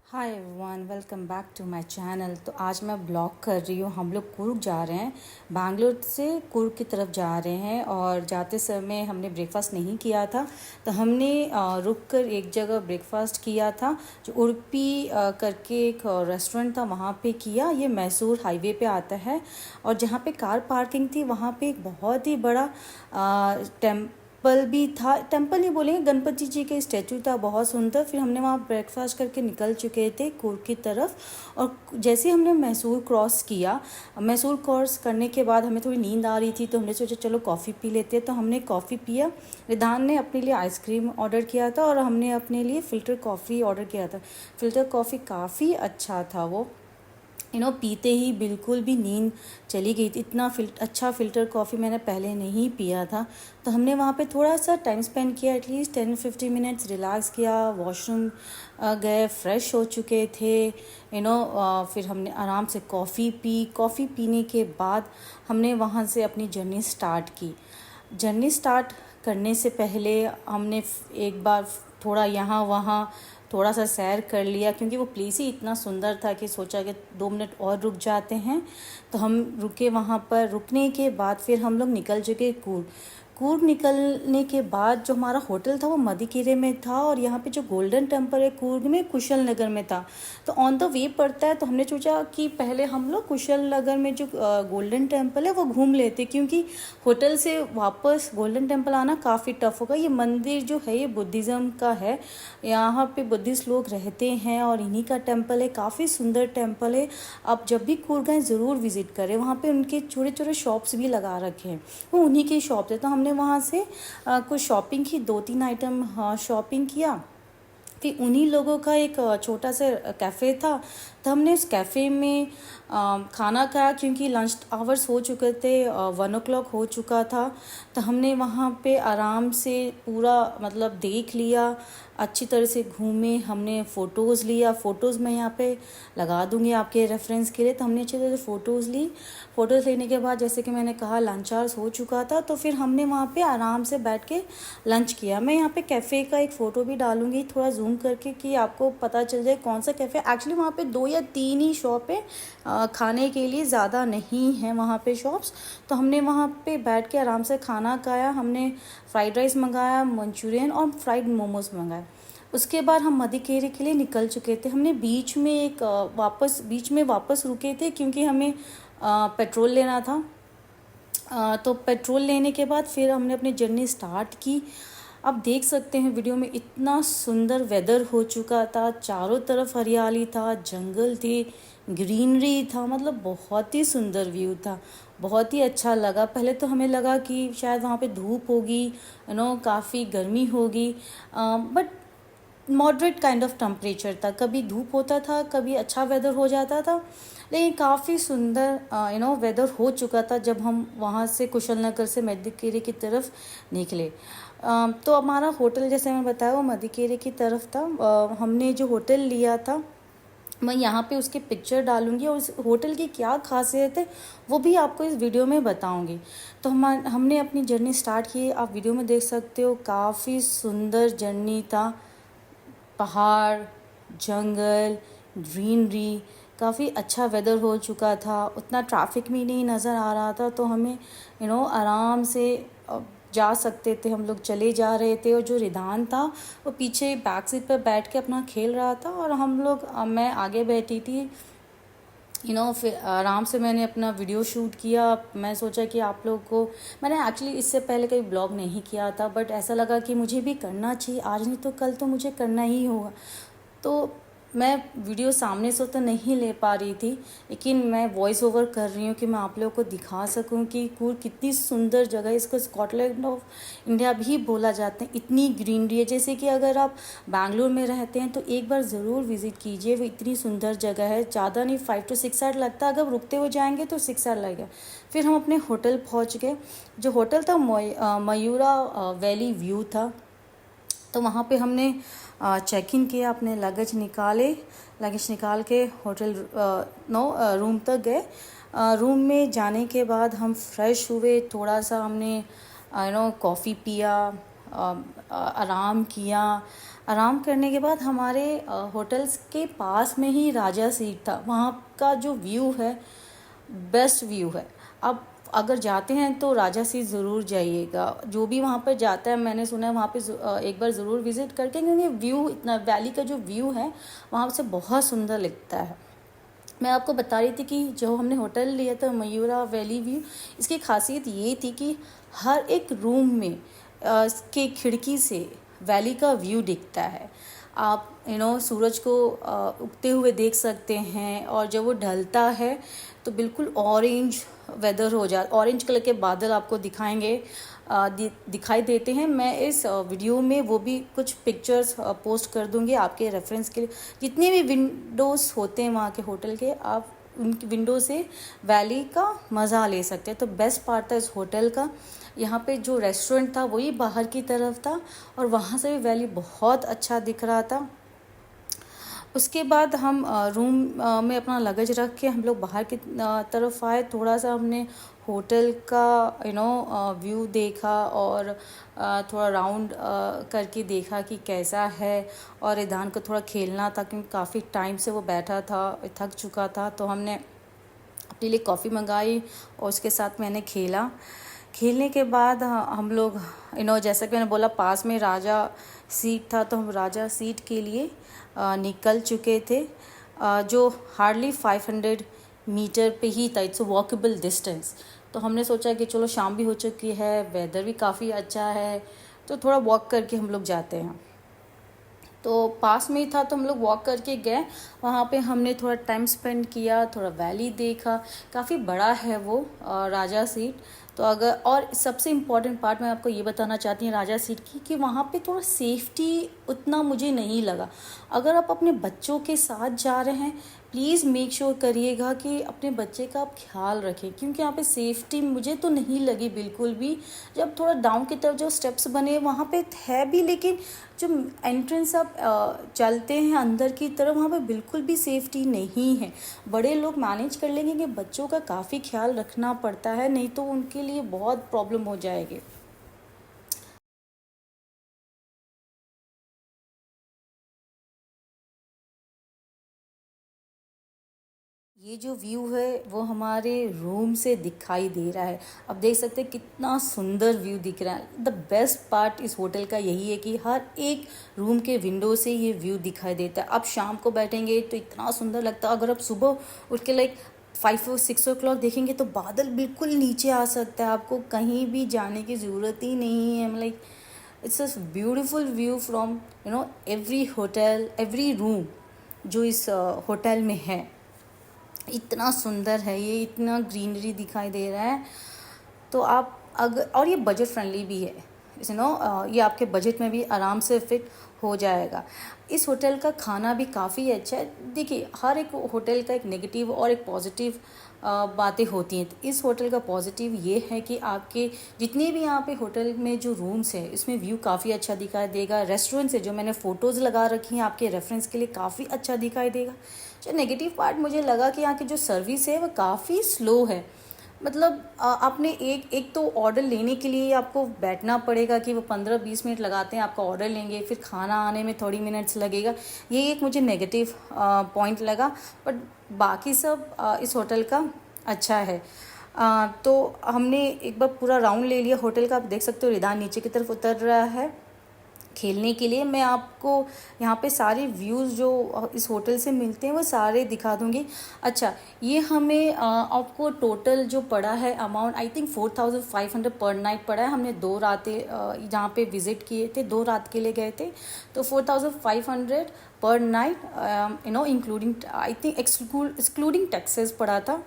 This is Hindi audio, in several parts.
Hi everyone, welcome back to my channel. तो आज मैं ब्लॉग कर रही हूँ। हम लोग कुर्ग जा रहे हैं, बैंगलोर से कुर्ग की तरफ जा रहे हैं। और जाते समय हमने ब्रेकफास्ट नहीं किया था, तो हमने रुक कर एक जगह ब्रेकफास्ट किया था, जो उडुपी करके एक रेस्टोरेंट था, वहाँ पे किया। ये मैसूर हाईवे पे आता है। और जहाँ पे कार पार्किंग थी, वहाँ पे एक बहुत ही बड़ा टेम्पल भी था। टेम्पल नहीं बोलेंगे, गणपति जी के स्टैचू था, बहुत सुंदर। फिर हमने वहाँ ब्रेकफास्ट करके निकल चुके थे कुर्ग की तरफ। और जैसे ही हमने मैसूर क्रॉस किया, मैसूर क्रॉस करने के बाद हमें थोड़ी नींद आ रही थी, तो हमने सोचा चलो कॉफ़ी पी लेते हैं। तो हमने कॉफ़ी पिया। रिधान ने अपने लिए आइसक्रीम ऑर्डर किया था और हमने अपने लिए फ़िल्टर कॉफ़ी ऑर्डर किया था। फ़िल्टर कॉफ़ी काफ़ी अच्छा था वो। पीते ही बिल्कुल भी नींद चली गई थी। इतना अच्छा फ़िल्टर कॉफ़ी मैंने पहले नहीं पिया था। तो हमने वहाँ पे थोड़ा सा टाइम स्पेंड किया, एटलीस्ट 10-15 मिनट्स रिलैक्स किया। वॉशरूम गए, फ्रेश हो चुके थे। फिर हमने आराम से कॉफ़ी पी। कॉफ़ी पीने के बाद हमने वहाँ से अपनी जर्नी स्टार्ट की। जर्नी स्टार्ट करने से पहले हमने एक बार थोड़ा यहाँ वहाँ थोड़ा सा सैर कर लिया, क्योंकि वो प्लेस ही इतना सुंदर था कि सोचा कि 2 मिनट और रुक जाते हैं। तो हम रुके वहाँ पर। रुकने के बाद फिर हम लोग निकल चुके कूर्ग। कूर्ग निकलने के बाद जो हमारा होटल था वो मदिकेरे में था, और यहाँ पे जो गोल्डन टेम्पल है कूर्ग में, कुशल नगर में था। तो ऑन द वे पड़ता है, तो हमने सोचा कि पहले हम लोग कुशल नगर में जो गोल्डन टेम्पल है वो घूम लेते, क्योंकि होटल से वापस गोल्डन टेम्पल आना काफ़ी टफ होगा। ये मंदिर जो है ये बुद्धिज़्म का है, यहाँ पे बुद्धिस्ट लोग रहते हैं और इन्हीं का टेम्पल है। काफ़ी सुंदर टेम्पल है। आप जब भी कूर्ग आएं ज़रूर विज़िट करें। वहाँ पे उनके छोटे छोटे शॉप्स भी लगा रखे हैं, वो उन्हीं के शॉप थे। तो हमने वहाँ से कुछ शॉपिंग की, 2-3 आइटम शॉपिंग किया। फिर उन्हीं लोगों का एक छोटा सा कैफ़े था, तो हमने उस कैफ़े में खाना खाया, क्योंकि लंच आवर्स हो चुके थे, 1 o'clock हो चुका था। तो हमने वहाँ पे आराम से पूरा मतलब देख लिया, अच्छी तरह से घूमे। हमने फ़ोटोज़ लिया। फ़ोटोज़ मैं यहाँ पे लगा दूँगी आपके रेफरेंस के लिए। तो हमने अच्छी तरह से फ़ोटोज़ ली। फ़ोटोज़ लेने के बाद जैसे कि मैंने कहा लंच आवर्स हो चुका था, तो फिर हमने वहाँ पे आराम से बैठ के लंच किया। मैं यहाँ पे कैफ़े का एक फ़ोटो भी डालूँगी थोड़ा जूम करके, कि आपको पता चल जाए कौन सा कैफ़े। एक्चुअली वहाँ पे 2 या 3 ही शॉप है, खाने के लिए, ज़्यादा नहीं है वहाँ पे शॉप्स। तो हमने वहाँ पे बैठ के आराम से खाना खाया। हमने फ्राइड राइस मंगाया, मंचूरियन और फ्राइड मोमोज़ मंगाए। उसके बाद हम मदिकेरे के लिए निकल चुके थे। हमने बीच में वापस रुके थे, क्योंकि हमें पेट्रोल लेना था। तो पेट्रोल लेने के बाद फिर हमने अपनी जर्नी स्टार्ट की। आप देख सकते हैं वीडियो में, इतना सुंदर वेदर हो चुका था, चारों तरफ हरियाली था, जंगल थे, ग्रीनरी था, मतलब बहुत ही सुंदर व्यू था। बहुत ही अच्छा लगा। पहले तो हमें लगा कि शायद वहाँ पे धूप होगी, काफ़ी गर्मी होगी, but moderate kind of temperature था। कभी धूप होता था, कभी अच्छा वेदर हो जाता था, लेकिन काफ़ी सुंदर वेदर हो चुका था जब हम वहाँ से कुशल नगर से मदिकेरे की तरफ निकले। तो हमारा होटल, जैसे मैं बताया, वो मदिकेरे की तरफ था। हमने जो होटल लिया था, मैं यहाँ पे उसकी पिक्चर डालूंगी, और उस होटल की क्या खासियत है वो भी आपको इस वीडियो में बताऊंगी। तो हमने अपनी जर्नी स्टार्ट की। आप वीडियो में देख सकते हो, काफ़ी सुंदर जर्नी था। पहाड़, जंगल, ग्रीनरी, काफ़ी अच्छा वेदर हो चुका था। उतना ट्रैफिक भी नहीं नज़र आ रहा था, तो हमें आराम से जा सकते थे। हम लोग चले जा रहे थे, और जो रिधान था वो पीछे बैक सीट पर बैठ के अपना खेल रहा था, और हम लोग मैं आगे बैठी थी। फिर आराम से मैंने अपना वीडियो शूट किया। मैं सोचा कि आप लोगों को, मैंने एक्चुअली इससे पहले कोई ब्लॉग नहीं किया था, बट ऐसा लगा कि मुझे भी करना चाहिए, आज नहीं तो कल तो मुझे करना ही होगा। तो मैं वीडियो सामने से तो नहीं ले पा रही थी, लेकिन मैं वॉइस ओवर कर रही हूँ कि मैं आप लोगों को दिखा सकूँ कि कूर्ग कितनी सुंदर जगह है। इसको स्कॉटलैंड ऑफ इंडिया भी बोला जाता है। इतनी ग्रीनरी है, जैसे कि अगर आप बैंगलोर में रहते हैं तो एक बार ज़रूर विज़िट कीजिए। वो इतनी सुंदर जगह है। ज़्यादा नहीं, 5 to 6 आवर लगता है। अगर रुकते हुए जाएंगे तो 6 आवर लगेगा। फिर हम अपने होटल पहुँच गए। जो होटल था मयूरा वैली व्यू था। तो वहाँ पे हमने चेक इन किया, अपने लगेज निकाल के होटल रूम तक गए। रूम में जाने के बाद हम फ्रेश हुए, थोड़ा सा हमने कॉफ़ी पिया, आराम किया। आराम करने के बाद हमारे होटल्स के पास में ही राजा सीट था। वहाँ का जो व्यू है बेस्ट व्यू है। अब अगर जाते हैं तो राजा सीट ज़रूर जाइएगा। जो भी वहाँ पर जाता है मैंने सुना है वहाँ पे एक बार ज़रूर विज़िट करके, क्योंकि व्यू इतना वैली का जो व्यू है वहाँ से बहुत सुंदर लगता है। मैं आपको बता रही थी कि जो हमने होटल लिया था मयूरा वैली व्यू, इसकी खासियत ये थी कि हर एक रूम में के खिड़की से वैली का व्यू दिखता है। आप सूरज को उगते हुए देख सकते हैं, और जब वो ढलता है तो बिल्कुल ऑरेंज वेदर हो जा ऑरेंज कलर के बादल आपको दिखाई देते हैं। मैं इस वीडियो में वो भी कुछ पिक्चर्स पोस्ट कर दूंगी आपके रेफरेंस के लिए। जितने भी विंडोज़ होते हैं वहाँ के होटल के, आप उन विंडो से वैली का मज़ा ले सकते हैं। तो बेस्ट पार्ट था इस होटल का, यहाँ पे जो रेस्टोरेंट था वही बाहर की तरफ था, और वहाँ से भी वैली बहुत अच्छा दिख रहा था। उसके बाद हम रूम में अपना लगेज रख के हम लोग बाहर की तरफ आए। थोड़ा सा हमने होटल का व्यू देखा, और थोड़ा राउंड करके देखा कि कैसा है। और रिदान को थोड़ा खेलना था क्योंकि काफ़ी टाइम से वो बैठा था, थक चुका था। तो हमने अपने लिए कॉफ़ी मंगाई और उसके साथ मैंने खेलने के बाद हम लोग जैसा कि मैंने बोला पास में राजा सीट था, तो हम राजा सीट के लिए निकल चुके थे, जो हार्डली 500 मीटर पे ही था। It's walkable distance. तो हमने सोचा कि चलो शाम भी हो चुकी है, वेदर भी काफ़ी अच्छा है, तो थोड़ा वॉक करके हम लोग जाते हैं। तो पास में ही था तो हम लोग वॉक करके गए। वहाँ पे हमने थोड़ा टाइम स्पेंड किया, थोड़ा वैली देखा। काफ़ी बड़ा है वो राजा सीट। तो और सबसे इम्पॉर्टेंट पार्ट मैं आपको ये बताना चाहती हूँ राजा सीट की, कि वहाँ पे थोड़ा सेफ्टी उतना मुझे नहीं लगा। अगर आप अपने बच्चों के साथ जा रहे हैं, प्लीज़ मेक श्योर करिएगा कि अपने बच्चे का आप ख्याल रखें, क्योंकि यहाँ पे सेफ्टी मुझे तो नहीं लगी बिल्कुल भी। जब थोड़ा डाउन की तरफ जो स्टेप्स बने वहाँ पे है भी, लेकिन जो एंट्रेंस आप चलते हैं अंदर की तरफ, वहाँ पे बिल्कुल भी सेफ्टी नहीं है। बड़े लोग मैनेज कर लेंगे कि बच्चों का काफ़ी ख्याल रखना पड़ता है, नहीं तो उनके लिए बहुत प्रॉब्लम हो जाएगी। ये जो व्यू है वो हमारे रूम से दिखाई दे रहा है। अब देख सकते हैं कितना सुंदर व्यू दिख रहा है। द बेस्ट पार्ट इस होटल का यही है कि हर एक रूम के विंडो से ये व्यू दिखाई देता है। अब शाम को बैठेंगे तो इतना सुंदर लगता है। अगर आप सुबह उठ के 5 और 6 ओ क्लॉक देखेंगे तो बादल बिल्कुल नीचे आ सकता है, आपको कहीं भी जाने की ज़रूरत ही नहीं है। It's a beautiful view from every hotel, every room जो इस होटल में है। इतना सुंदर है ये, इतना ग्रीनरी दिखाई दे रहा है। तो आप अगर, और ये बजट फ्रेंडली भी है, ये आपके बजट में भी आराम से फिट हो जाएगा। इस होटल का खाना भी काफ़ी अच्छा है। देखिए हर एक होटल का एक नेगेटिव और एक पॉजिटिव बातें होती हैं। तो इस होटल का पॉजिटिव ये है कि आपके जितने भी यहाँ पे होटल में जो रूम्स है इसमें व्यू काफ़ी अच्छा दिखाई देगा। रेस्टोरेंट से जो मैंने फ़ोटोज़ लगा रखी हैं आपके रेफरेंस के लिए, काफ़ी अच्छा दिखाई देगा। जो नेगेटिव पार्ट मुझे लगा कि यहाँ की जो सर्विस है वो काफ़ी स्लो है। मतलब आपने एक तो ऑर्डर लेने के लिए आपको बैठना पड़ेगा कि वो 15-20 मिनट लगाते हैं, आपका ऑर्डर लेंगे, फिर खाना आने में थोड़ी मिनट्स लगेगा। ये एक मुझे नेगेटिव पॉइंट लगा, बट बाकी सब इस होटल का अच्छा है। तो हमने एक बार पूरा राउंड ले लिया होटल का। आप देख सकते हो रिदान नीचे की तरफ उतर रहा है खेलने के लिए। मैं आपको यहाँ पे सारे व्यूज़ जो इस होटल से मिलते हैं वो सारे दिखा दूँगी। अच्छा, ये हमें आपको टोटल जो पड़ा है अमाउंट, आई थिंक 4500 पर नाइट पड़ा है। हमने 2 रातें जहाँ पे विज़िट किए थे, 2 रात के लिए गए थे, तो 4500 पर night including, I think excluding taxes पड़ा था।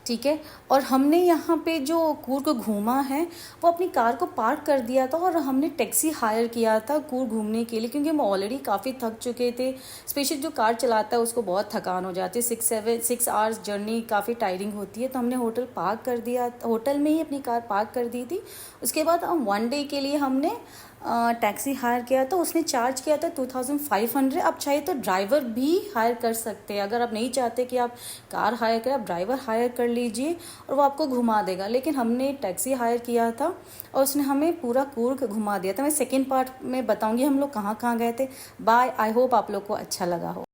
ठीक है। और हमने यहाँ पे जो कूर्ग को घूमा है वो अपनी कार को पार्क कर दिया था, और हमने टैक्सी हायर किया था कूर्ग घूमने के लिए, क्योंकि हम ऑलरेडी काफ़ी थक चुके थे। स्पेशली जो कार चलाता है उसको बहुत थकान हो जाती है। 6 आवर्स जर्नी काफ़ी टायरिंग होती है। तो हमने होटल में ही अपनी कार पार्क कर दी थी। उसके बाद हम 1 डे के लिए हमने टैक्सी हायर किया तो उसने चार्ज किया था 2500। आप चाहिए तो ड्राइवर भी हायर कर सकते हैं। अगर आप नहीं चाहते कि आप कार हायर करें, आप ड्राइवर हायर कर लीजिए और वो आपको घुमा देगा। लेकिन हमने टैक्सी हायर किया था और उसने हमें पूरा कूर्ग घुमा दिया था। मैं सेकेंड पार्ट में बताऊंगी हम लोग कहाँ कहाँ गए थे। बाय, आई होप आप लोग को अच्छा लगा हो।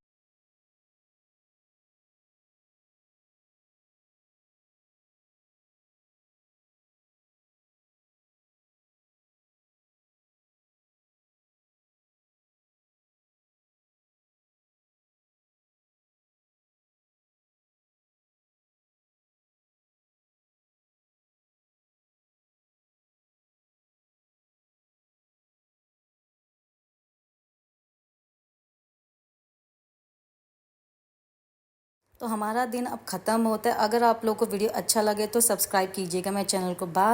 तो हमारा दिन अब ख़त्म होता है। अगर आप लोग को वीडियो अच्छा लगे तो सब्सक्राइब कीजिएगा मेरे चैनल को। बाय।